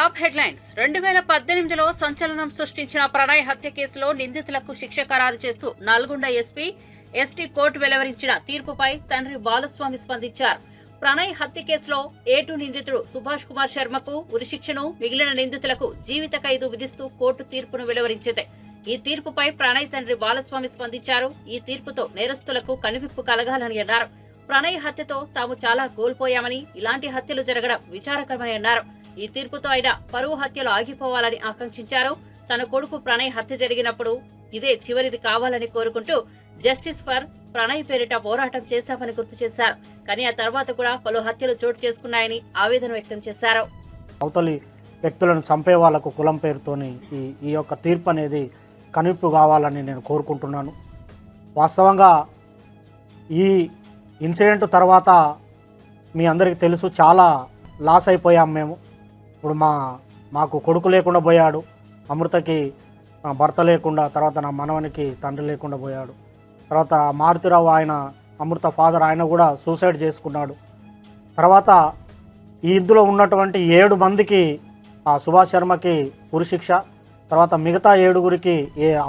Top headlines 2018లో సంచలనం సృష్టించిన ప్రణయ్ హత్య కేసులో నిందితులకు శిక్ష ఖరారు చేస్తూ నల్గొండ ఎస్పీ ఎస్టీ కోర్టు వెలువరించిన తీర్పుపై తండ్రి బాలస్వామి స్పందించారు. ప్రణయ్ హత్య కేసులో A2 నిందితుడు సుభాష్ కుమార్ శర్మకు ఉరిశిక్షను, మిగిలిన నిందితులకు జీవిత ఖైదు విధిస్తూ కోర్టు తీర్పును వెలువరించింది. ఈ తీర్పుపై ప్రణయ్ తండ్రి బాలస్వామి స్పందించారు. ఈ తీర్పుతో నేరస్తులకు కనువిప్పు కలగాలని అన్నారు. ప్రణయ్ హత్యతో తాము చాలా కోల్పోయామని, ఇలాంటి హత్యలు జరగడం విచారకరమని అన్నారు. ఈ తీర్పుతో ఆయన పరువు హత్యలు ఆగిపోవాలని ఆకాంక్షించారు. తన కొడుకు ప్రణయ్ హత్య జరిగినప్పుడు ఇదే చివరిది కావాలని కోరుకుంటూ జస్టిస్ ఫర్ ప్రణయ్ పేరిట పోరాటం చేశామని గుర్తు చేశారు. కానీ ఆ తర్వాత కూడా పలు హత్యలు చోటు చేసుకున్నాయని ఆవేదన వ్యక్తం చేశారు. అవతలి వ్యక్తులను చంపే వాళ్లకు కులం పేరుతోని ఈ యొక్క తీర్పు అనేది కనువిప్పు కావాలని నేను కోరుకుంటున్నాను. వాస్తవంగా ఈ ఇన్సిడెంట్ తర్వాత మీ అందరికీ తెలుసు, చాలా లాస్ అయిపోయాం మేము. ఇప్పుడు మాకు కొడుకు లేకుండా పోయాడు, అమృతకి భర్త లేకుండా, తర్వాత నా మనవనికి తండ్రి లేకుండా పోయాడు. తర్వాత మారుతిరావు ఆయన అమృత ఫాదర్ ఆయన కూడా సూసైడ్ చేసుకున్నాడు. తర్వాత ఈ ఇందులో ఉన్నటువంటి 7 మందికి సుభాష్ శర్మకి ఉరిశిక్ష, తర్వాత మిగతా 7గురికి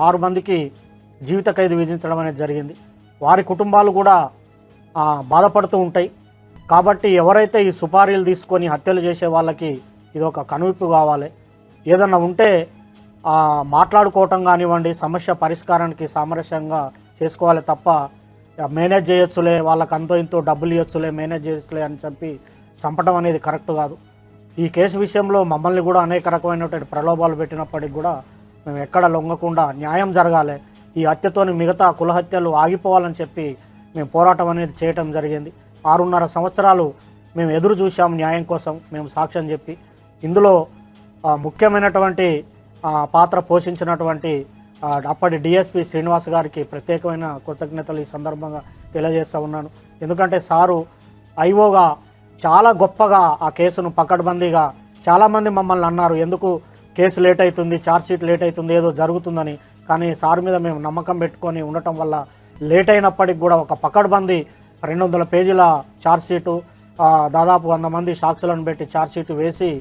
6 మందికి జీవిత ఖైదు విధించడం అనేది జరిగింది. వారి కుటుంబాలు కూడా బాధపడుతూ ఉంటాయి. కాబట్టి ఎవరైతే ఈ సుపారీలు తీసుకొని హత్యలు చేసే వాళ్ళకి ఇది ఒక కనువిప్పు కావాలి. ఏదన్నా ఉంటే మాట్లాడుకోవటం కానివ్వండి, సమస్య పరిష్కారానికి సామరస్యంగా చేసుకోవాలి తప్ప మేనేజ్ చేయొచ్చులే, వాళ్ళకి అంతో ఇంతో డబ్బులు ఇవ్వచ్చులే, మేనేజ్ చేయొచ్చులే అని చెప్పి చంపడం అనేది కరెక్ట్ కాదు. ఈ కేసు విషయంలో మమ్మల్ని కూడా అనేక రకమైనటువంటి ప్రలోభాలు పెట్టినప్పటికి కూడా మేము ఎక్కడ లొంగకుండా న్యాయం జరగాలి, ఈ హత్యతోని మిగతా కుల హత్యలు ఆగిపోవాలని చెప్పి మేము పోరాటం అనేది చేయటం జరిగింది. 6.5 సంవత్సరాలు మేము ఎదురు చూసాం న్యాయం కోసం, మేము సాక్ష్యం చెప్పి. ఇందులో ముఖ్యమైనటువంటి పాత్ర పోషించినటువంటి అప్పటి డిఎస్పి శ్రీనివాస్ గారికి ప్రత్యేకమైన కృతజ్ఞతలు ఈ సందర్భంగా తెలియజేస్తూ ఉన్నాను. ఎందుకంటే సారు ఐఓగా చాలా గొప్పగా ఆ కేసును పకడ్బందీగా, చాలామంది మమ్మల్ని అన్నారు ఎందుకు కేసు లేట్ అవుతుంది, ఛార్జ్షీట్ లేట్ అవుతుంది, ఏదో జరుగుతుందని. కానీ సార్ మీద మేము నమ్మకం పెట్టుకొని ఉండటం వల్ల లేట్ అయినప్పటికి కూడా ఒక పకడ్బందీ 200 పేజీల ఛార్జ్షీటు, దాదాపు 100 మంది సాక్షులను పెట్టి ఛార్జ్షీట్ వేసి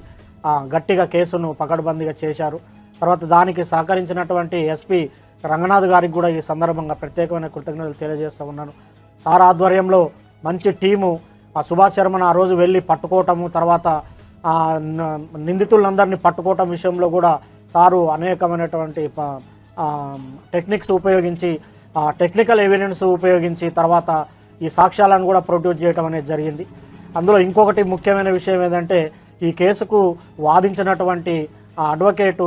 గట్టిగా కేసును పకడ్బందీగా చేశారు. తర్వాత దానికి సహకరించినటువంటి ఎస్పీ రంగనాథ్ గారికి కూడా ఈ సందర్భంగా ప్రత్యేకమైన కృతజ్ఞతలు తెలియజేస్తూ ఉన్నాను. సార్ ఆధ్వర్యంలో మంచి టీము సుభాష్ శర్మను ఆ రోజు వెళ్ళి పట్టుకోవటము, తర్వాత నిందితులందరినీ పట్టుకోవటం విషయంలో కూడా సారు అనేకమైనటువంటి టెక్నిక్స్ ఉపయోగించి, టెక్నికల్ ఎవిడెన్స్ ఉపయోగించి తర్వాత ఈ సాక్ష్యాలను కూడా ప్రొడ్యూస్ చేయడం అనేది జరిగింది. అందులో ఇంకొకటి ముఖ్యమైన విషయం ఏంటంటే ఈ కేసుకు వాదించినటువంటి అడ్వకేటు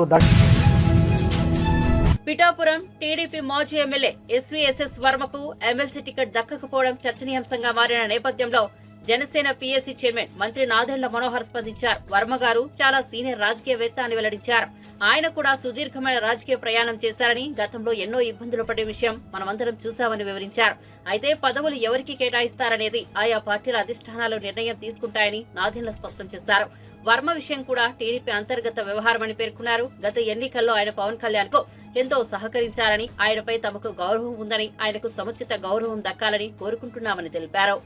పిఠాపురం టీడీపీ మాజీ ఎమ్మెల్యే ఎస్వీఎస్ఎస్ వర్మకు ఎమ్మెల్సీ టికెట్ దక్కకపోవడం చర్చనీయాంశంగా మారిన నేపథ్యంలో జనసేన పీఎస్సీ చైర్మన్ మంత్రి నాదెండ్ల మనోహర్ స్పందించారు. వర్మ గారు చాలా సీనియర్ రాజకీయవేత్త అని వెల్లడించారు. ఆయన కూడా సుదీర్ఘమైన రాజకీయ ప్రయాణం చేశారని, గతంలో ఎన్నో ఇబ్బందులు పడే విషయం మనమందరం చూశామని వివరించారు. అయితే పదవులు ఎవరికి కేటాయిస్తారనేది ఆయా పార్టీల అధిష్టానాలు నిర్ణయం తీసుకుంటాయని నాదెండ్ల స్పష్టం చేశారు. వర్మ విషయం కూడా టీడీపీ అంతర్గత వ్యవహారమని పేర్కొన్నారు. గత ఎన్నికల్లో ఆయన పవన్ కళ్యాణ్ కు ఎంతో సహకరించారని, ఆయనపై తమకు గౌరవం ఉందని, ఆయనకు సముచిత గౌరవం దక్కాలని కోరుకుంటున్నామని తెలిపారు.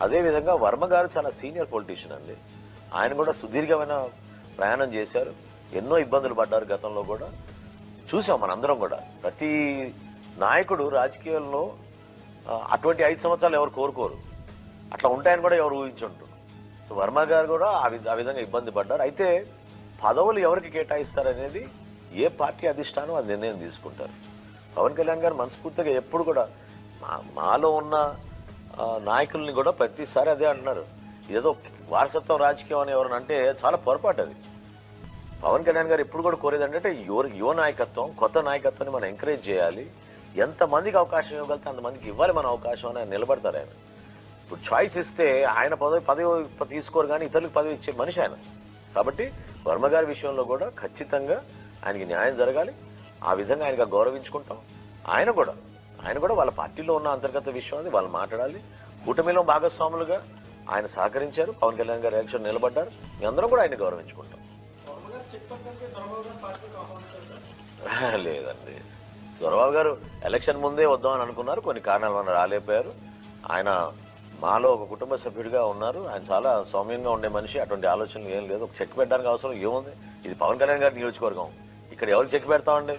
అదేవిధంగా వర్మ గారు చాలా సీనియర్ పొలిటీషియన్ అండి. ఆయన కూడా సుదీర్ఘమైన ప్రయాణం చేశారు, ఎన్నో ఇబ్బందులు పడ్డారు. గతంలో కూడా చూసాం మనందరం కూడా. ప్రతి నాయకుడు రాజకీయాల్లో అటువంటి 5 సంవత్సరాలు ఎవరు కోరుకోరు, అట్లా ఉంటాయని కూడా ఎవరు ఊహించుంటారు. సో వర్మ గారు కూడా ఆ విధంగా ఇబ్బంది పడ్డారు. అయితే పదవులు ఎవరికి కేటాయిస్తారనేది ఏ పార్టీ అధిష్టానం అది నిర్ణయం తీసుకుంటారు. పవన్ కళ్యాణ్ గారు మనస్ఫూర్తిగా ఎప్పుడు కూడా మాలో ఉన్న నాయకుల్ని కూడా ప్రతిసారి అదే అంటున్నారు, ఏదో వారసత్వం రాజకీయం అని ఎవరైనా అంటే చాలా పొరపాటు అది. పవన్ కళ్యాణ్ గారు ఎప్పుడు కూడా కోరేది అంటే యువ నాయకత్వం, కొత్త నాయకత్వాన్ని మనం ఎంకరేజ్ చేయాలి, ఎంతమందికి అవకాశం ఇవ్వగలితే అంతమందికి ఇవ్వాలి మన అవకాశం అని ఆయన నిలబడతారు. ఆయన ఇప్పుడు చాయిస్ ఇస్తే ఆయన పదవి తీసుకోరు, కానీ ఇతరులకు పదవి ఇచ్చే మనిషి ఆయన. కాబట్టి వర్మ గారి విషయంలో కూడా ఖచ్చితంగా ఆయనకి న్యాయం జరగాలి. ఆ విధంగా ఆయనగా గౌరవించుకుంటాం. ఆయన కూడా వాళ్ళ పార్టీలో ఉన్న అంతర్గత విషయం అది వాళ్ళు మాట్లాడాలి. కూటమిలో భాగస్వాములుగా ఆయన సహకరించారు, పవన్ కళ్యాణ్ గారు ఎలక్షన్ నిలబడ్డారు. మీ అందరం కూడా ఆయన గౌరవించుకుంటాం. లేదండి, దొరబాబు గారు ఎలక్షన్ ముందే వద్దామని అనుకున్నారు, కొన్ని కారణాల వల్ల రాలేకపోయారు. ఆయన మాలో ఒక కుటుంబ సభ్యుడిగా ఉన్నారు. ఆయన చాలా సౌమ్యంగా ఉండే మనిషి. అటువంటి ఆలోచనలు ఏం లేదు. ఒక చెక్ పెట్టడానికి అవసరం ఏముంది? ఇది పవన్ కళ్యాణ్ గారి నియోజకవర్గం. ఇక్కడ ఎవరు చెక్ పెడతామండి?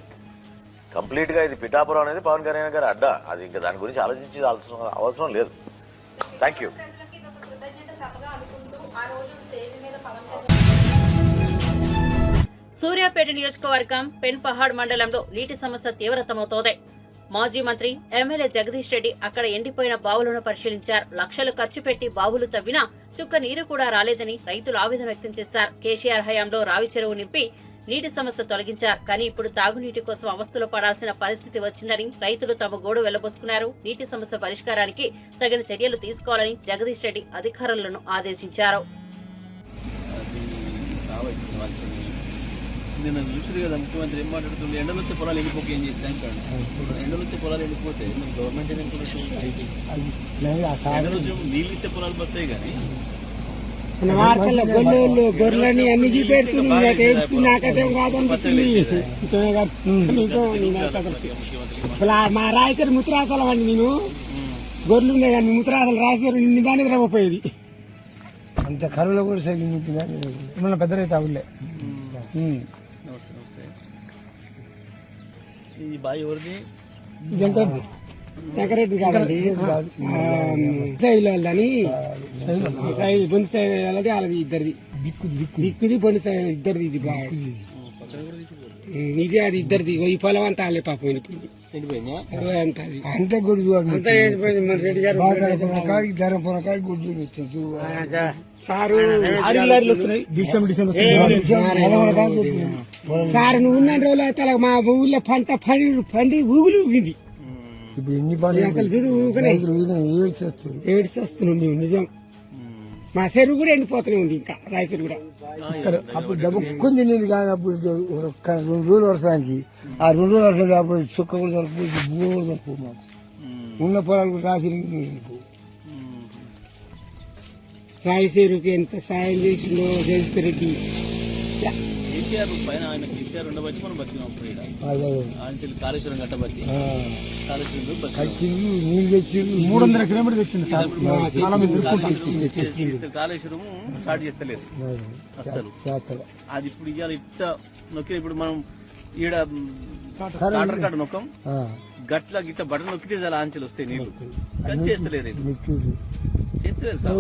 కంప్లీట్గా ఇది పిఠాపురం అనేది పవన్ కళ్యాణ్ గారి అడ్డా. అది ఇంకా దాని గురించి ఆలోచించి అవసరం లేదు. Thank you. సూర్యాపేట నియోజకవర్గం పెన్పహాడ్ మండలంలో నీటి సమస్య తీవ్రతమవుతోంది. మాజీ మంత్రి ఎమ్మెల్యే జగదీష్ రెడ్డి అక్కడ ఎండిపోయిన బావులను పరిశీలించారు. లక్షలు ఖర్చు పెట్టి బావులు తవ్వినా చుక్క నీరు కూడా రాలేదని రైతులు ఆవేదన వ్యక్తం చేశారు. కేసీఆర్ హయాంలో రావి చెరువు నింపి నీటి సమస్య తొలగించారు. కానీ ఇప్పుడు తాగునీటి కోసం అవస్థలు పడాల్సిన పరిస్థితి వచ్చిందని రైతులు తమ గోడు వెళ్లబోసుకున్నారు. నీటి సమస్య పరిష్కారానికి తగిన చర్యలు తీసుకోవాలని జగదీష్ రెడ్డి అధికారులను ఆదేశించారు. నేను చూసారు కదా ముఖ్యమంత్రి ఏం మాట్లాడుతుంది, ఎండలు వస్తే పొలాలు ఎండిపోక ఏం చేస్తే అంటాడు. ఎండలు వస్తే పొలాలు ఎండిపోతే గవర్నమెంట్ ఎండలు నీళ్ళు ఇస్తే పొలాలు బతాయి. కానీ గొర్రెలని అన్ని చూపెడుతుంది నాకైతే కాదనిపించింది. అసలు మా రాయచూరు ముత్రాసలు అండి, నేను గొర్రెలు ఉన్నాయి కానీ ముత్రాసలు రాయచూరు ఇన్ని దాని నిద్రపోయేది. అంత కరువులో కూడా సైకిల్ పెద్ద రైతు అవులే. ఈ బావి ఎవరిది? వెంకరెడ్డి కాదండి, శైలు వాళ్ళని బొంది శైలి వాళ్ళది వాళ్ళది ఇద్దరిది. దిక్కుది బొంది శైలి ఇద్దరిది. ఇది బాగా ఇది అది ఇద్దరిది. ఈ పొలం అంతా వాళ్ళే పాపం వెళ్ళిపోయింది. అంతా గుడి అంతా వెళ్ళిపోయింది. మన రెడ్డి గారు సారు సార్ నువ్వు ఉన్న రోజులు అయితే మా ఊళ్ళో పంట పండి ఊగులు ఊగింది. ఇప్పుడు ఎన్ని పండుగ అసలు చూడు ఏడ్చి వస్తున్నావు నువ్వు. నిజం మా చెరువు కూడా ఎండిపోతూనే ఉంది. ఇంకా రాయచూరు కూడా అప్పుడు డబ్బుకుంది నేను కానీ అప్పుడు 2 రోజులు వర్షానికి ఆ 2 రోజులు వర్షం లేకపోతే చుక్క కూడా దొరకపోతే భూ కూడా దొరకవు. మాకు ఉన్న పొలాలు రాసి రాయచూరుకి ఎంత సాయం చేసిందో జగదీష్ రెడ్డి. కేసీఆర్ పైన ఆయన కేసీఆర్ ఉండబట్టి మనం బతికినాం. ఆయన కాళేశ్వరం కట్టబట్టి నీళ్ళు తెచ్చి 300 కిలోమీటర్లు తెచ్చింది. కాళేశ్వరం స్టార్ట్ చేస్తలేదు అసలు. అది ఇప్పుడు ఇవాళ ఇట్ట నొక్కి ఇప్పుడు మనం ఈడ కాటర్ కాడ నొక్కం గట్ల గిట్ట బటన్ నొక్కితే చాలా ఆంచెలు వస్తాయి నీళ్లు. చేస్తలేదు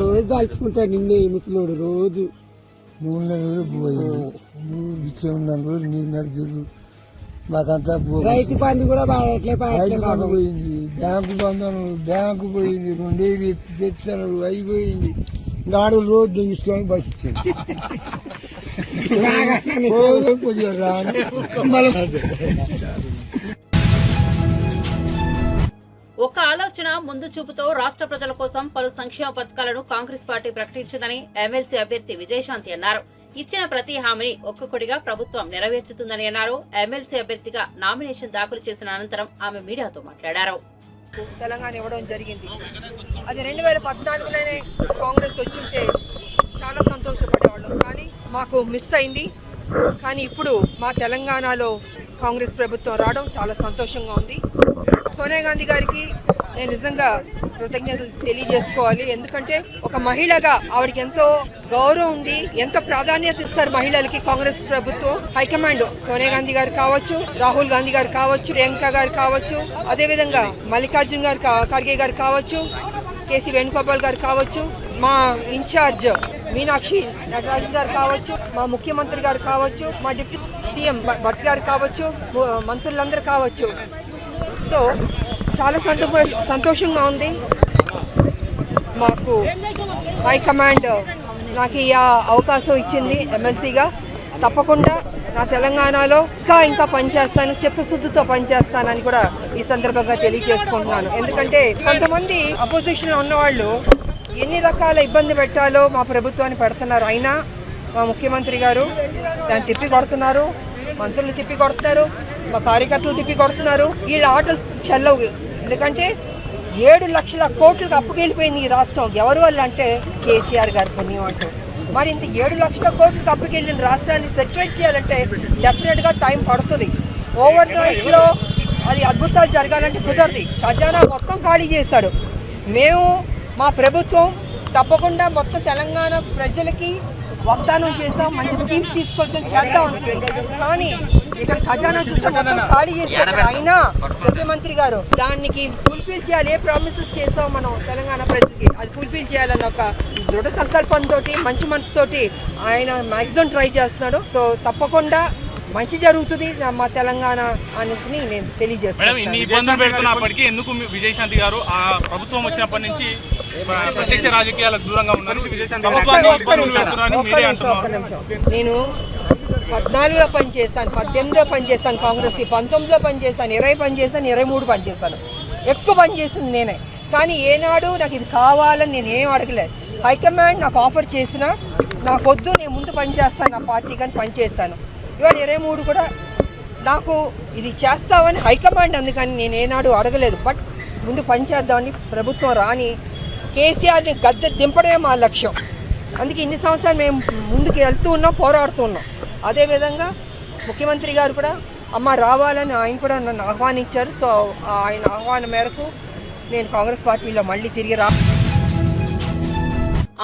రోజు దాల్చుకుంటా నిన్నే ముసలోడు రోజు నీరు నడిపారు. మాకంతా రైతు బంధు కూడా పోయింది. బ్యాంకు బంధం బ్యాంకు పోయింది. 2 తెచ్చారు అయిపోయింది. గాడు రోజు తీసుకొని బస్ ఇచ్చింది. ఒక ఆలోచన ముందు చూపుతో రాష్ట్ర ప్రజల కోసం పలు సంక్షేమ పథకాలను కాంగ్రెస్ పార్టీ ప్రకటించిందని ఎమ్మెల్సీ అభ్యర్థి విజయశాంతి అన్నారు. ఇచ్చిన ప్రతి హామీని ఒక్కొక్కటిగా ప్రభుత్వం నెరవేర్చుతుందని అన్నారు. ఎమ్మెల్సీ అభ్యర్థిగా నామినేషన్ దాఖలు చేసిన అనంతరం ఆమె మీడియాతో మాట్లాడారు. తెలంగాణ ఇవ్వడం జరిగింది. అది 2014లోనే కాంగ్రెస్ వచ్చుంటే చాలా సంతోషపడేవాళ్ళం. కానీ మాకు మిస్ అయింది. కానీ ఇప్పుడు మా తెలంగాణలో కాంగ్రెస్ ప్రభుత్వం రావడం చాలా సంతోషంగా ఉంది. సోనియా గాంధీ గారికి నేను నిజంగా కృతజ్ఞతలు తెలియజేసుకోవాలి. ఎందుకంటే ఒక మహిళగా ఆవిడకి ఎంతో గౌరవం ఉంది, ఎంతో ప్రాధాన్యత ఇస్తారు మహిళలకి కాంగ్రెస్ ప్రభుత్వం. హైకమాండ్ సోనియా గాంధీ గారు కావచ్చు, రాహుల్ గాంధీ గారు కావచ్చు, ప్రియాంక గారు కావచ్చు, అదేవిధంగా మల్లికార్జున్ గారు ఖర్గే గారు కావచ్చు, కేసీ వేణుగోపాల్ గారు కావచ్చు, మా ఇన్ఛార్జ్ మీనాక్షి నటరాజన్ గారు కావచ్చు, మా ముఖ్యమంత్రి గారు కావచ్చు, మా డిప్యూటీ సీఎం భట్ గారు కావచ్చు, మంత్రులందరూ కావచ్చు. సో చాలా సంతోషంగా ఉంది. మాకు హైకమాండ్ నాకు ఈ అవకాశం ఇచ్చింది ఎమ్మెల్సీగా. తప్పకుండా నా తెలంగాణలో ఇంకా పనిచేస్తాను, చిత్తశుద్ధితో పనిచేస్తానని కూడా ఈ సందర్భంగా తెలియజేసుకుంటున్నాను. ఎందుకంటే కొంతమంది అపోజిషన్లో ఉన్నవాళ్ళు ఎన్ని రకాల ఇబ్బంది పెట్టాలో మా ప్రభుత్వాన్ని పెడుతున్నారు. అయినా మా ముఖ్యమంత్రి గారు దాన్ని తిప్పి కొడుతున్నారు, మంత్రులు తిప్పి కొడుతున్నారు, మా కార్యకర్తలు తిప్పి కొడుతున్నారు. వీళ్ళ ఆటలు చెల్లవు. ఎందుకంటే 7 లక్షల కోట్లకు అప్పుకెళ్ళిపోయింది ఈ రాష్ట్రం. ఎవరి వల్ల అంటే కేసీఆర్ గారి పుణ్యం అంటూ. మరి ఇంత 7 లక్షల కోట్లకు అప్పుకెళ్ళిన రాష్ట్రాన్ని సెటిల్ చేయాలంటే డెఫినెట్గా టైం పడుతుంది. ఓవర్ నైట్లో అది అద్భుతాలు జరగాలంటే కుదరదు. ఖజానా మొత్తం ఖాళీ చేశాడు. మేము మా ప్రభుత్వం తప్పకుండా మొత్తం తెలంగాణ ప్రజలకి వాగ్దానం చేస్తాం, మంచి స్కీమ్స్ తీసుకొచ్చి చేద్దాం అనుకుంది. కానీ ఇక్కడ ఖజానా చూస్తే మొత్తం ఖాళీ చేశారు. అయినా ముఖ్యమంత్రి గారు దానికి ఫుల్ఫిల్ చేయాలి. ఏ ప్రామిసెస్ చేస్తాం మనం తెలంగాణ ప్రజలకి అది ఫుల్ఫిల్ చేయాలన్న ఒక దృఢ సంకల్పంతో మంచి మనసుతోటి ఆయన మ్యాక్సిమం ట్రై చేస్తున్నాడు. సో తప్పకుండా మంచి జరుగుతుంది మా తెలంగాణ అని నేను తెలియజేస్తాను. ఇన్ని ఇబ్బందులు పెడుతున్నప్పటికీ ఎందుకు విజయశాంతి గారు ఆ ప్రభుత్వం వచ్చినప్పటి నుంచి ప్రత్యక్ష రాజకీయాలకు దూరంగా ఉన్నారు? నేను 14లో పనిచేస్తాను, 18లో పనిచేస్తాను, కాంగ్రెస్కి 19లో పనిచేస్తాను, 20 పనిచేస్తాను, 23 పనిచేస్తాను. ఎక్కువ పనిచేస్తుంది నేనే. కానీ ఏనాడు నాకు ఇది కావాలని నేను ఏం అడగలేదు. హైకమాండ్ నాకు ఆఫర్ చేసినా నాకు వద్దు, నేను ముందు పనిచేస్తాను, నా పార్టీ కానీ పనిచేస్తాను. ఇవాళ 23 కూడా నాకు ఇది చేస్తామని హైకమాండ్ అందుకని నేను ఏనాడు అడగలేదు. బట్ ముందు పనిచేద్దామని ప్రభుత్వం రాని కేసీఆర్ని గద్దె దింపడమే మా లక్ష్యం. అందుకే ఇన్ని సంవత్సరాలు మేము ముందుకు వెళ్తూ ఉన్నాం, పోరాడుతూ ఉన్నాం. అదేవిధంగా ముఖ్యమంత్రి గారు కూడా అమ్మ రావాలని ఆయన కూడా నన్ను ఆహ్వానించారు. సో ఆయన ఆహ్వానం మేరకు నేను కాంగ్రెస్ పార్టీలో మళ్ళీ తిరిగి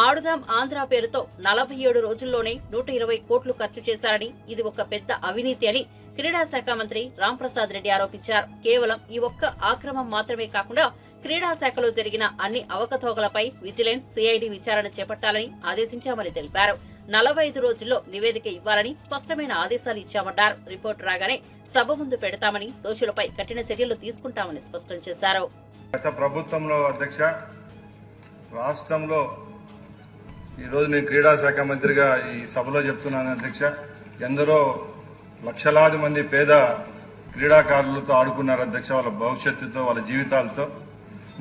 ఆడుదాం ఆంధ్ర పేరుతో 47 రోజుల్లోనే 120 కోట్లు ఖర్చు చేశారని, ఇది ఒక పెద్ద అవినీతి అని క్రీడా శాఖ మంత్రి రాంప్రసాద్ రెడ్డి ఆరోపించారు. కేవలం ఈ ఒక్క ఆక్రమం మాత్రమే కాకుండా క్రీడా శాఖలో జరిగిన అన్ని అవకతవకలపై విజిలెన్స్, సిఐడి విచారణ చేపట్టాలని ఆదేశించామని తెలిపారు. 45 రోజుల్లో నివేదిక ఇవ్వాలని స్పష్టమైన ఆదేశాలు ఇచ్చామన్నారు. రిపోర్టు రాగానే సభ ముందు పెడతామని, దోషులపై కఠిన చర్యలు తీసుకుంటామని స్పష్టం చేశారు. గత ప్రభుత్వంలో అధ్యక్ష రాష్ట్రంలో ఈరోజు నేను క్రీడా శాఖ మంత్రిగా ఈ సభలో చెప్తున్నాను అధ్యక్ష, ఎందరో లక్షలాది మంది పేద క్రీడాకారులతో ఆడుకున్నారు అధ్యక్ష, వాళ్ళ భవిష్యత్తుతో, వాళ్ళ జీవితాలతో.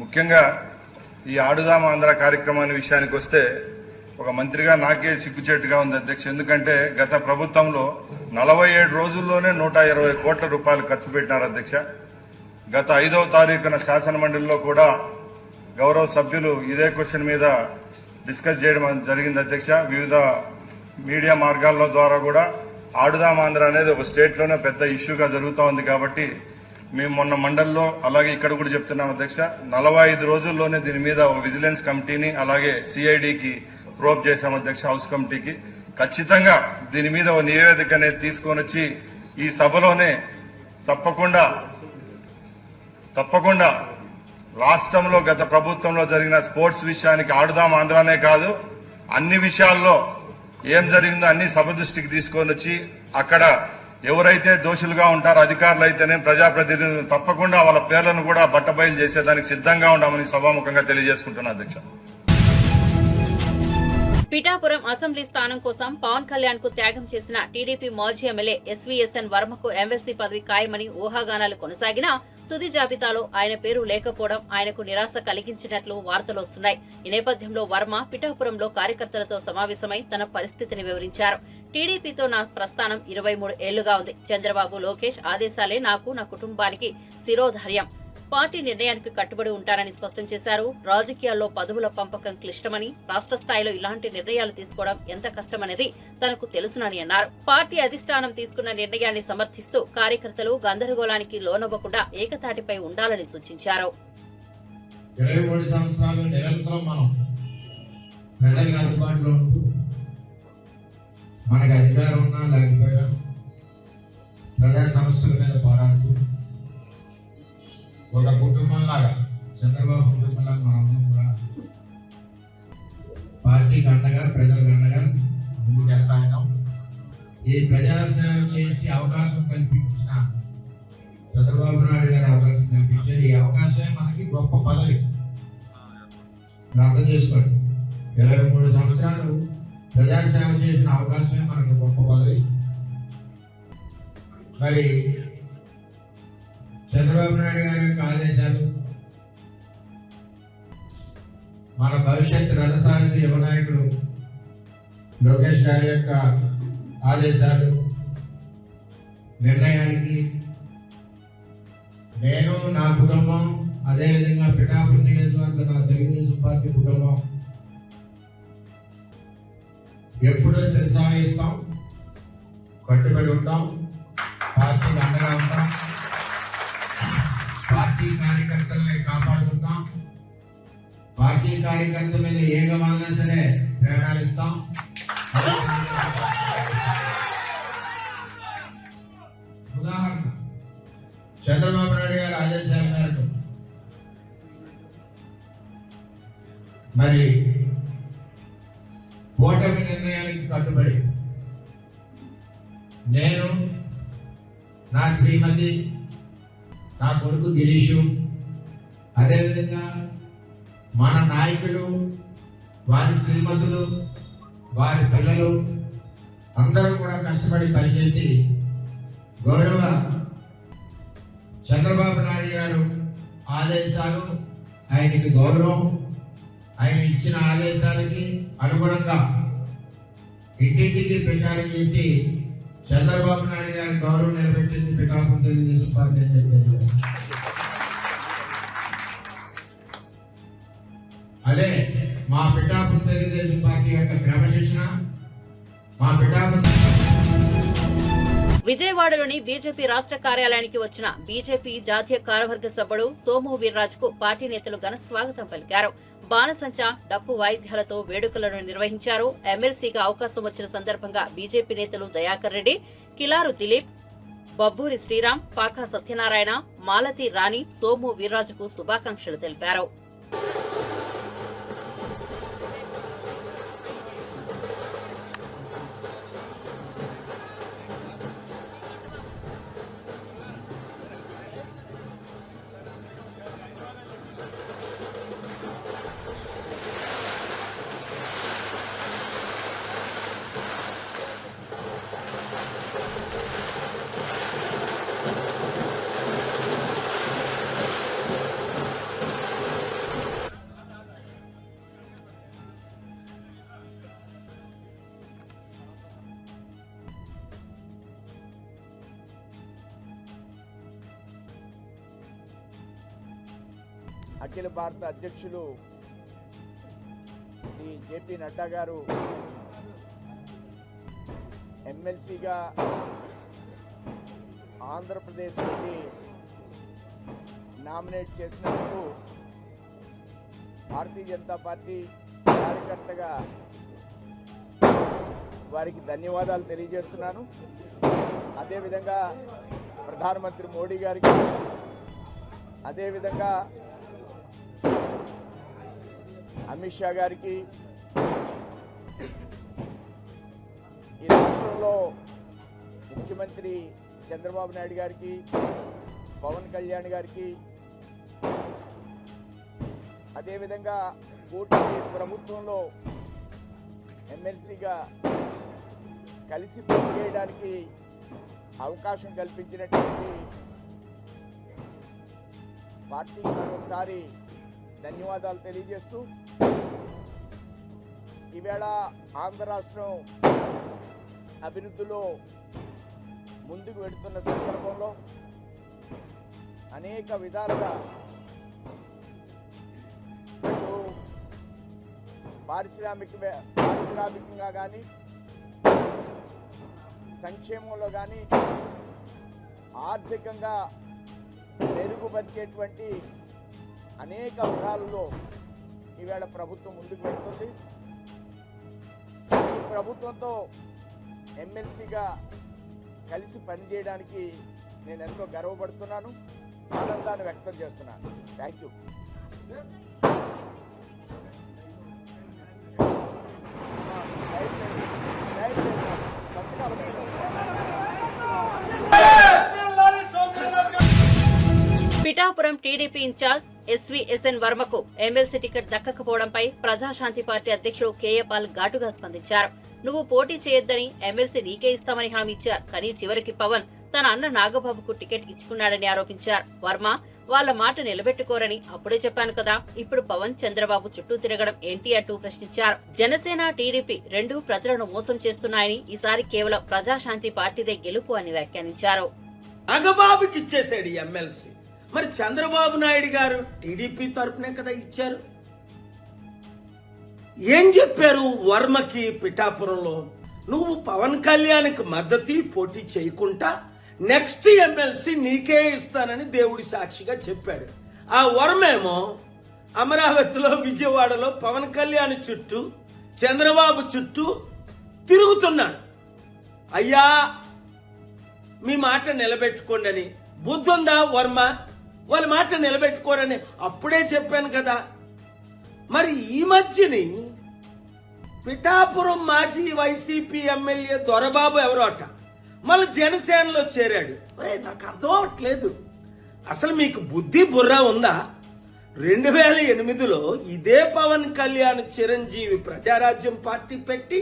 ముఖ్యంగా ఈ ఆడుదాం ఆంధ్ర కార్యక్రమాన్ని విషయానికి వస్తే ఒక మంత్రిగా నాకే సిగ్గుచేటుగా ఉంది అధ్యక్ష. ఎందుకంటే గత ప్రభుత్వంలో 47 రోజుల్లోనే 120 కోట్ల రూపాయలు ఖర్చు పెట్టినారు అధ్యక్ష. గత 5వ తారీఖున శాసనమండలిలో కూడా గౌరవ సభ్యులు ఇదే క్వశ్చన్ మీద డిస్కస్ చేయడం జరిగింది అధ్యక్ష. వివిధ మీడియా మార్గాల ద్వారా కూడా ఆడుదాం ఆంధ్ర అనేది ఒక స్టేట్లోనే పెద్ద ఇష్యూగా జరుగుతూ ఉంది. కాబట్టి మేము మొన్న మండలిలో అలాగే ఇక్కడ కూడా చెప్తున్నాం అధ్యక్ష, 45 రోజుల్లోనే దీని మీద ఒక విజిలెన్స్ కమిటీని అలాగే సిఐడికి ప్రోబ్ చేశాం అధ్యక్ష, హౌస్ కమిటీకి. ఖచ్చితంగా దీని మీద ఒక నివేదిక అనేది తీసుకొని వచ్చి ఈ సభలోనే తప్పకుండా రాష్ట్రంలో గత ప్రభుత్వంలో జరిగిన స్పోర్ట్స్ విషయానికి ఆడుదాం ఆంధ్రానే కాదు అన్ని విషయాల్లో ఏం జరిగిందో అన్ని సభ దృష్టికి తీసుకొని వచ్చి అక్కడ ఎవరైతే దోషులుగా ఉంటారో అధికారులు అయితేనే ప్రజాప్రతినిధులు తప్పకుండా వాళ్ళ పేర్లను కూడా బట్టబయలు చేసేదానికి సిద్ధంగా ఉన్నామని సభాముఖంగా తెలియజేసుకుంటున్నా అధ్యక్ష. పిఠాపురం అసెంబ్లీ స్థానం కోసం పవన్ కళ్యాణ్ కు త్యాగం చేసిన టీడీపీ మాజీ ఎమ్మెల్యే ఎస్వీఎస్ఎన్ వర్మకు ఎమ్మెల్సీ పదవి ఖాయమని ఊహాగానాలు కొనసాగినా తుది జాబితాలో ఆయన పేరు లేకపోవడం ఆయనకు నిరాశ కలిగించినట్లు వార్తలొస్తున్నాయి. ఈ నేపథ్యంలో వర్మ పిఠాపురంలో కార్యకర్తలతో సమావేశమై తన పరిస్థితిని వివరించారు. టీడీపీతో నా ప్రస్థానం 23 ఏళ్లుగా ఉంది. చంద్రబాబు, లోకేష్ ఆదేశాలే నాకు, నా కుటుంబానికి శిరోధార్యం. పార్టీ నిర్ణయానికి కట్టుబడి ఉంటానని స్పష్టం చేశారు. రాజకీయాల్లో పదవుల పంపకం క్లిష్టమని, రాష్ట్ర స్థాయిలో ఇలాంటి నిర్ణయాలు తీసుకోవడం ఎంత కష్టమనేది తనకు తెలుసునని అన్నారు. పార్టీ అధిష్టానం తీసుకున్న నిర్ణయాన్ని సమర్థిస్తూ కార్యకర్తలు గందరగోళానికి లోనవ్వకుండా ఏకతాటిపై ఉండాలని సూచించారు. 23 సంవత్సరాలు నిరంతరం మనం ప్రజలకు అందుబాటులో ఉంటూ మనకి అధికారం ఉన్నా లేకపోయినా ప్రజా సమస్యల మీద పోరాడుతూ ఒక కుటుంబంలాగా, చంద్రబాబు కుటుంబంలాగా మనందరం కూడా పార్టీకి అండగా, ప్రజలకు అండగా ముందుకెళ్తా ఉన్నాం. ఈ ప్రజాసేవ చేసి అవకాశం కల్పించిన చంద్రబాబు నాయుడు గారు అవకాశం కల్పించారు. ఈ అవకాశమే మనకి గొప్ప పదవి. అర్థం చేసుకోండి, 23 సంవత్సరాలు ప్రజాసేవ చేసిన అవకాశమే మనకి గొప్ప పదవి. మరి చంద్రబాబు నాయుడు గారి యొక్క ఆదేశాలు, మన భవిష్యత్ రథసారథి యువ నాయకుడు లోకేష్ గారి యొక్క ఆదేశాలు, నిర్ణయానికి నేను, నా కుటుంబం, అదేవిధంగా పిఠాపురం నియోజకవర్గ నా తెలుగుదేశం పార్టీ కుటుంబం ఎప్పుడూ శిరసాయిస్తాం, కట్టుబడి ఉంటాం, పార్టీకి అండగా ఉంటాం, పార్టీ కార్యకర్తల్ని కాపాడుకుంటాం, పార్టీ పార్టీ కార్యకర్త మీద ఏ గవాలన్నా సరే ప్రాణాలు ఇస్తాం. ఉదాహరణ, చంద్రబాబు నాయుడు గారి ఆదేశాల మేరకు మరి ఓటమి నిర్ణయానికి కట్టుబడి నేను, నా శ్రీమతి, నా కొడుకు గిరీషు, అదేవిధంగా మన నాయకులు, వారి శ్రీమతులు, వారి పిల్లలు అందరూ కూడా కష్టపడి పనిచేసి గౌరవ చంద్రబాబు నాయుడు గారు ఆదేశాలు, ఆయనకి గౌరవం, ఆయన ఇచ్చిన ఆదేశాలకి అనుగుణంగా ఇంటింటికి ప్రచారం చేసి చంద్రబాబు నాయుడు గారి గౌరవం నిలబెట్టింది పిఠాపురం తెలుగుదేశం పార్టీ అని తెలియజేస్తారు. అదే మా పిఠాపురం తెలుగుదేశం పార్టీ యొక్క క్రమశిక్షణ, మా పిఠాపురం. విజయవాడలోని బీజేపీ రాష్ట్ర కార్యాలయానికి వచ్చిన బీజేపీ జాతీయ కార్యవర్గ సభ్యుడు సోము వీర్రాజ్ కు పార్టీ నేతలు ఘన స్వాగతం పలికారు. బాణసంచా, డప్పు వాయిద్యాలతో వేడుకలను నిర్వహించారు. ఎమ్మెల్సీగా అవకాశం వచ్చిన సందర్భంగా బీజేపీ నేతలు దయాకర్ రెడ్డి, కిలారు దిలీప్, బబ్బూరి శ్రీరామ్, పాకా సత్యనారాయణ, మాలతి రాణి సోము వీర్రాజుకు శుభాకాంక్షలు తెలిపారు. అఖిల భారత అధ్యక్షులు శ్రీ జేపీ నడ్డా గారు ఎమ్మెల్సీగా ఆంధ్రప్రదేశ్ నుండి నామినేట్ చేసినందుకు భారతీయ జనతా పార్టీ కార్యకర్తగా వారికి ధన్యవాదాలు తెలియజేస్తున్నాను. అదేవిధంగా ప్రధానమంత్రి మోడీ గారికి, అదేవిధంగా అమిత్ షా గారికి, ఈ రాష్ట్రంలో ముఖ్యమంత్రి చంద్రబాబు నాయుడు గారికి, పవన్ కళ్యాణ్ గారికి, అదేవిధంగా కూటమి ప్రభుత్వంలో ఎమ్మెల్సీగా కలిసి పనిచేయడానికి అవకాశం కల్పించినటువంటి పార్టీకి మరోసారి ధన్యవాదాలు తెలియజేస్తూ, ఈవేళ ఆంధ్ర రాష్ట్రం అభివృద్ధిలో ముందుకు వెళుతున్న సందర్భంలో అనేక విధాలుగా అటు పారిశ్రామికంగా కానీ, సంక్షేమంలో కానీ, ఆర్థికంగా మెరుగుపరిచేటువంటి అనేక విధాలలో ఈవేళ ప్రభుత్వం ముందుకు వెళ్తుంది. ఈ ప్రభుత్వంతో ఎమ్మెల్సీగా కలిసి పనిచేయడానికి నేను ఎంతో గర్వపడుతున్నాను, ఆనందాన్ని వ్యక్తం చేస్తున్నాను. Thank you. Pithapuram TDP incharge SVSN వర్మకు ఎమ్మెల్సీ టికెట్ దక్కకపోవడంపై ప్రజాశాంతి పార్టీ అధ్యక్షుడు కేఏ పాల్ ఘాటుగా స్పందించారు. నువ్వు పోటీ చేయొద్దని ఎమ్మెల్సీ నీకే ఇస్తామని హామీ ఇచ్చారు. కానీ చివరికి పవన్ తన అన్న నాగబాబుకు టికెట్ ఇచ్చుకున్నాడని ఆరోపించారు. వర్మ వాళ్ల మాట నిలబెట్టుకోరని అప్పుడే చెప్పాను కదా, ఇప్పుడు పవన్ చంద్రబాబు చుట్టూ తిరగడం ఏంటి అంటూ ప్రశ్నించారు. జనసేన, టీడీపీ రెండూ ప్రజలను మోసం చేస్తున్నాయని, ఈసారి కేవలం ప్రజాశాంతి పార్టీదే గెలుపు అని వ్యాఖ్యానించారు. నాగబాబుకి ఇచ్చేసాడు ఎమ్మెల్సీ, మరి చంద్రబాబు నాయుడు గారు టీడీపీ తరపునే కదా ఇచ్చారు. ఏం చెప్పారు వర్మకి పిఠాపురంలో? నువ్వు పవన్ కళ్యాణ్కి మద్దతు పోటీ చేయకుండా నెక్స్ట్ ఎమ్మెల్సీ నీకే ఇస్తానని దేవుడి సాక్షిగా చెప్పాడు. ఆ వర్మేమో అమరావతిలో, విజయవాడలో పవన్ కళ్యాణ్ చుట్టూ, చంద్రబాబు చుట్టూ తిరుగుతున్నాడు. అయ్యా మీ మాట నిలబెట్టుకోండి అని. బుద్ధుందా వర్మ? వాళ్ళ మాట నిలబెట్టుకోరని అప్పుడే చెప్పాను కదా. మరి ఈ మధ్యని పిఠాపురం మాజీ వైసీపీ ఎమ్మెల్యే దొరబాబు ఎవరో అట మళ్ళీ జనసేనలో చేరాడు. నాకు అర్థం అవట్లేదు, అసలు మీకు బుద్ధి బుర్ర ఉందా? 2008లో ఇదే పవన్ కళ్యాణ్ చిరంజీవి ప్రజారాజ్యం పార్టీ పెట్టి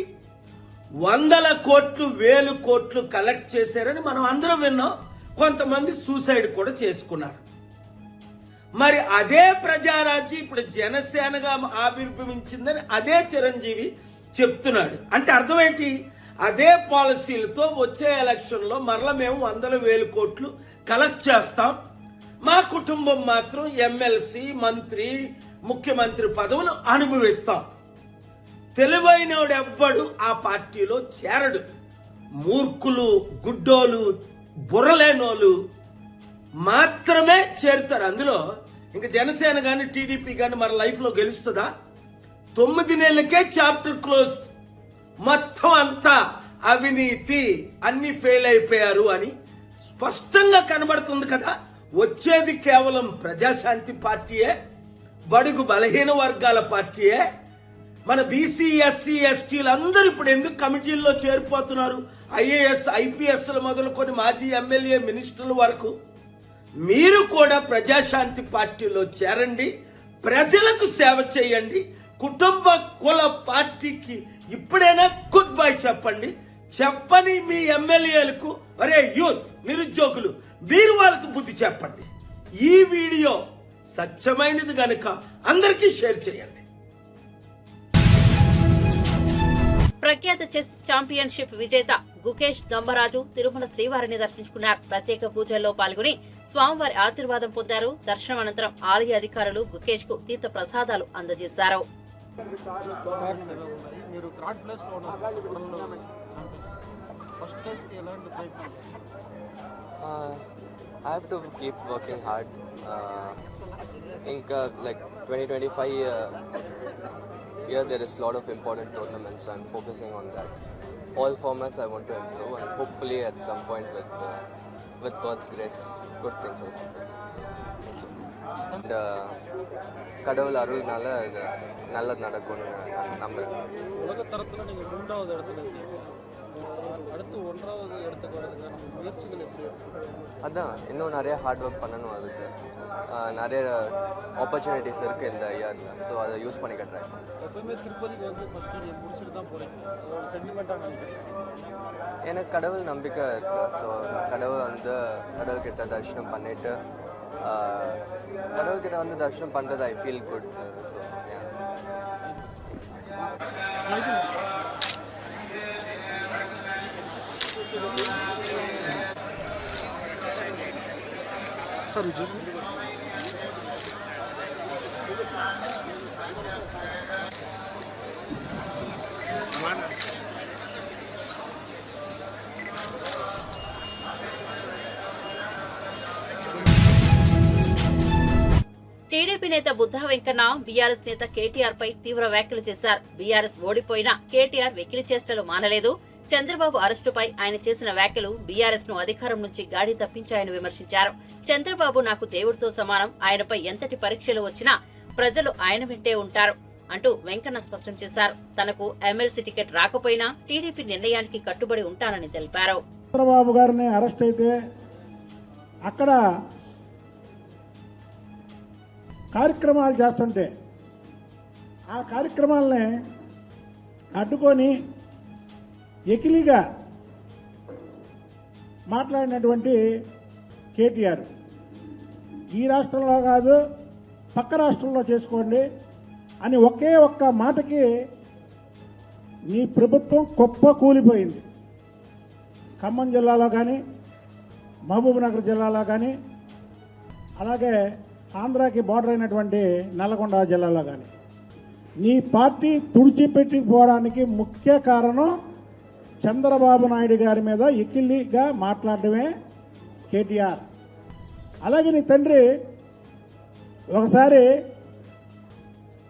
100 కోట్లు 1000 కోట్లు కలెక్ట్ చేశారని మనం అందరం విన్నాం. కొంతమంది సూసైడ్ కూడా చేసుకున్నారు. మరి అదే ప్రజారాజ్యం ఇప్పుడు జనసేనగా ఆవిర్భవించిందని అదే చిరంజీవి చెప్తున్నాడు. అంటే అర్థం ఏంటి? అదే పాలసీలతో వచ్చే ఎలక్షన్లో మరలా మేము 100,000 కోట్లు కలెక్ట్ చేస్తాం, మా కుటుంబం మాత్రం ఎమ్మెల్సీ, మంత్రి, ముఖ్యమంత్రి పదవులు అనుభవిస్తాం. తెలివైనోడు ఎవ్వడు ఆ పార్టీలో చేరడు. మూర్ఖులు, గుడ్డోలు, బుర్రలేనోళ్ళు మాత్రమే చేరుతారు అందులో. ఇంకా జనసేన గాని టీడీపీ గాని మన లైఫ్ లో గెలుస్తుందా? 9 నెలలకే చాప్టర్ క్లోజ్. మొత్తం అంతా అవినీతి, అన్ని ఫెయిల్ అయిపోయారు అని స్పష్టంగా కనబడుతుంది కదా. వచ్చేది కేవలం ప్రజాశాంతి పార్టీయే, బడుగు బలహీన వర్గాల పార్టీయే. మన బీసీ, ఎస్సీ, ఎస్టీలు అందరూ ఇప్పుడు ఎందుకు కమిటీల్లో చేరిపోతున్నారు? ఐఏఎస్, ఐపీఎస్లు మొదలుకొని మాజీ ఎమ్మెల్యే, మినిస్టర్ల వరకు. మీరు కూడా ప్రజాశాంతి పార్టీలో చేరండి, ప్రజలకు సేవ చేయండి. కుటుంబ కుల పార్టీకి ఇప్పుడైనా గుడ్ బై చెప్పండి. చెప్పని మీ ఎమ్మెల్యేలకు, అరే యూత్, నిరుద్యోగులు, మీరు వాళ్ళకు బుద్ధి చెప్పండి. ఈ వీడియో సత్యమైనది గనుక అందరికీ షేర్ చేయండి. ప్రఖ్యాత చెస్ ఛాంపియన్షిప్ విజేత గుకేష్ దొంబరాజు తిరుమల శ్రీవారిని దర్శించుకున్నారు. ప్రత్యేక పూజల్లో పాల్గొని స్వామివారి ఆశీర్వాదం పొందారు. దర్శనం అనంతరం ఆలయ అధికారులు గుకేష్ కు తీర్థ ప్రసాదాలు అందజేశారు. I have to keep working hard. Inka like 2025 year there is a lot of important tournaments. I'm focusing on that. All formats I want to improve, and hopefully at some point with God's grace, good things will happen. Thank you. And கடவுள் அருள்னால இது நல்லது நடக்கும்னு நான் நம்புறேன். உலக தரத்துல நீங்க 3வது இடத்துல இருக்கீங்க. அடுத்து 1வது இடத்துக்கு வரதுக்கான முயற்சிகள் எப்படி இருக்கு? அதான் இன்னும் நிறைய ஹார்ட் ஒர்க் பண்ணணும். அதுக்கு நிறைய ஆப்பர்ச்சுனிட்டிஸ் இருக்குது இந்த இயரில். ஸோ அதை யூஸ் பண்ணிக்க ட்ரை பண்ணுறேன். எப்பவுமே திருப்பதிக்கு வந்து ஃபஸ்ட்டு நீங்கள் முடிச்சுட்டு தான் போகிறீங்க. அதோட சென்டிமெண்ட்டாக நினைக்கிறேன். எனக்கு கடவுள் நம்பிக்கை இருக்குது. ஸோ கடவுள்கிட்ட தரிசனம் பண்ணிவிட்டு கடவுள்கிட்ட வந்து தரிசனம் பண்ணுறது I feel good. So TDP నేత బుద్ధా వెంకన్న బీఆర్ఎస్ నేత కేటీఆర్ పై తీవ్ర వ్యాఖ్యలు చేశారు. బీఆర్ఎస్ ఓడిపోయినా కేటీఆర్ వెకిలి చేష్టలు మానలేదు. చంద్రబాబు అరెస్టుపై ఆయన చేసిన వ్యాఖ్యలు బీఆర్ఎస్ ను అధికారం నుంచి గాడి తప్పించాయని విమర్శించారు. చంద్రబాబు నాకు దేవుడితో సమానం, ఆయనపై ఎంతటి పరీక్షలు వచ్చినా ప్రజలు ఆయన వెంటే ఉంటారు అంటూ వెంకన్న స్పష్టం చేశారు. తనకు ఎమ్మెల్సీ టికెట్ రాకపోయినా టీడీపీ నిర్ణయానికి కట్టుబడి ఉంటానని తెలిపారు. చంద్రబాబు గారిని అరెస్ట్ అయితే అక్కడ కార్యక్రమాలు చేస్తుంటే ఆ కార్యక్రమాలని అడ్డుకొని ఎకిలిగా మాట్లాడినటువంటి కేటీఆర్ ఈ రాష్ట్రంలో కాదు పక్క రాష్ట్రంలో చేసుకోండి అని ఒకే ఒక్క మాటకి నీ ప్రభుత్వం గొప్ప కూలిపోయింది. ఖమ్మం జిల్లాలో కానీ మహబూబ్నగర్ జిల్లాలో కానీ అలాగే ఆంధ్రాకి బార్డర్ అయినటువంటి నల్లగొండ జిల్లాలో కానీ నీ పార్టీ తుడిచిపెట్టిపోవడానికి ముఖ్య కారణం చంద్రబాబు నాయుడు గారి మీద ఎకిలిగా మాట్లాడడమే కేటీఆర్. అలాగే నీ తండ్రి ఒకసారి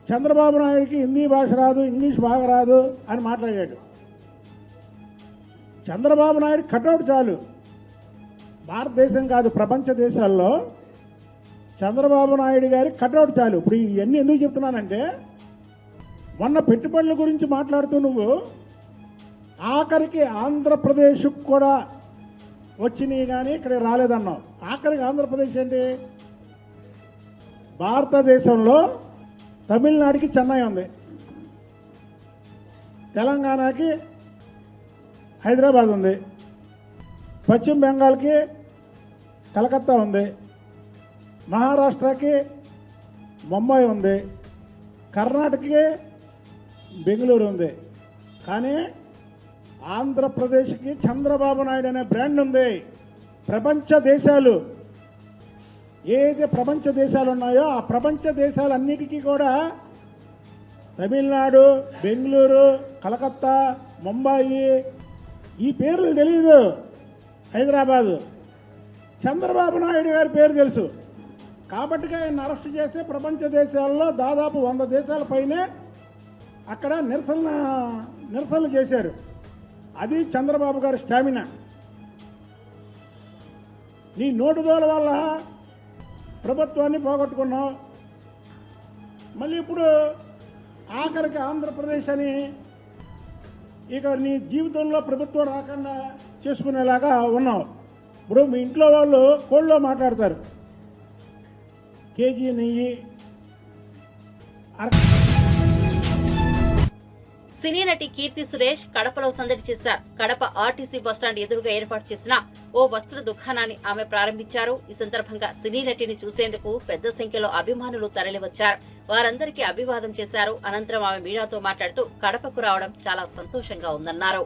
చంద్రబాబు నాయుడికి హిందీ భాష రాదు, ఇంగ్లీష్ బాగా రాదు అని మాట్లాడాడు. చంద్రబాబు నాయుడు కటౌట్ చాలు. భారతదేశం కాదు, ప్రపంచ దేశాల్లో చంద్రబాబు నాయుడు గారి కటౌట్ చాలు. ఇప్పుడు ఇవన్నీ ఎందుకు చెప్తున్నానంటే, మొన్న పెట్టుబడుల గురించి మాట్లాడుతూ నువ్వు ఆఖరికి ఆంధ్రప్రదేశ్కు కూడా వచ్చినాయి కానీ ఇక్కడ రాలేదన్నావు. ఆఖరికి ఆంధ్రప్రదేశ్ ఏంటి? భారతదేశంలో తమిళనాడుకి చెన్నై ఉంది, తెలంగాణకి హైదరాబాద్ ఉంది, పశ్చిమ బెంగాల్కి కలకత్తా ఉంది, మహారాష్ట్రకి ముంబై ఉంది, కర్ణాటకకి బెంగళూరు ఉంది. కానీ ఆంధ్రప్రదేశ్కి చంద్రబాబు నాయుడు అనే బ్రాండ్ ఉంది. ప్రపంచ దేశాలు ఏదైతే ప్రపంచ దేశాలు ఉన్నాయో ఆ ప్రపంచ దేశాలన్నిటికీ కూడా తమిళనాడు, బెంగళూరు, కలకత్తా, ముంబాయి ఈ పేర్లు తెలియదు. హైదరాబాదు చంద్రబాబు నాయుడు గారి పేరు తెలుసు. కాబట్టి ఆయన అరెస్ట్ చేస్తే ప్రపంచ దేశాల్లో దాదాపు 100 దేశాల పైనే అక్కడ నిరసనలు చేశారు. అది చంద్రబాబు గారి స్టామినా. నీ నోటుదోల వల్ల ప్రభుత్వాన్ని పోగొట్టుకున్నావు. మళ్ళీ ఇప్పుడు ఆఖరికి ఆంధ్రప్రదేశ్ అని ఇక నీ జీవితంలో ప్రభుత్వం రాకుండా చేసుకునేలాగా ఉన్నావు. ఇప్పుడు మీ ఇంట్లో వాళ్ళు కోళ్ళలో మాట్లాడతారు, కేజీ నెయ్యి. సినీ నటి కీర్తి సురేష్ కడపలో సందడి చేశారు. కడప ఆర్టీసీ బస్టాండ్ ఎదురుగా ఏర్పాటు చేసిన ఓ వస్త్ర దుకాణాన్ని ఆమె ప్రారంభించారు. ఈ సందర్భంగా సినీ నటిని చూసేందుకు పెద్ద సంఖ్యలో అభిమానులు తరలివచ్చారు. వారందరికీ అభివాదం చేశారు. అనంతరం ఆమె మీడియాతో మాట్లాడుతూ కడపకు రావడం చాలా సంతోషంగా ఉందన్నారు.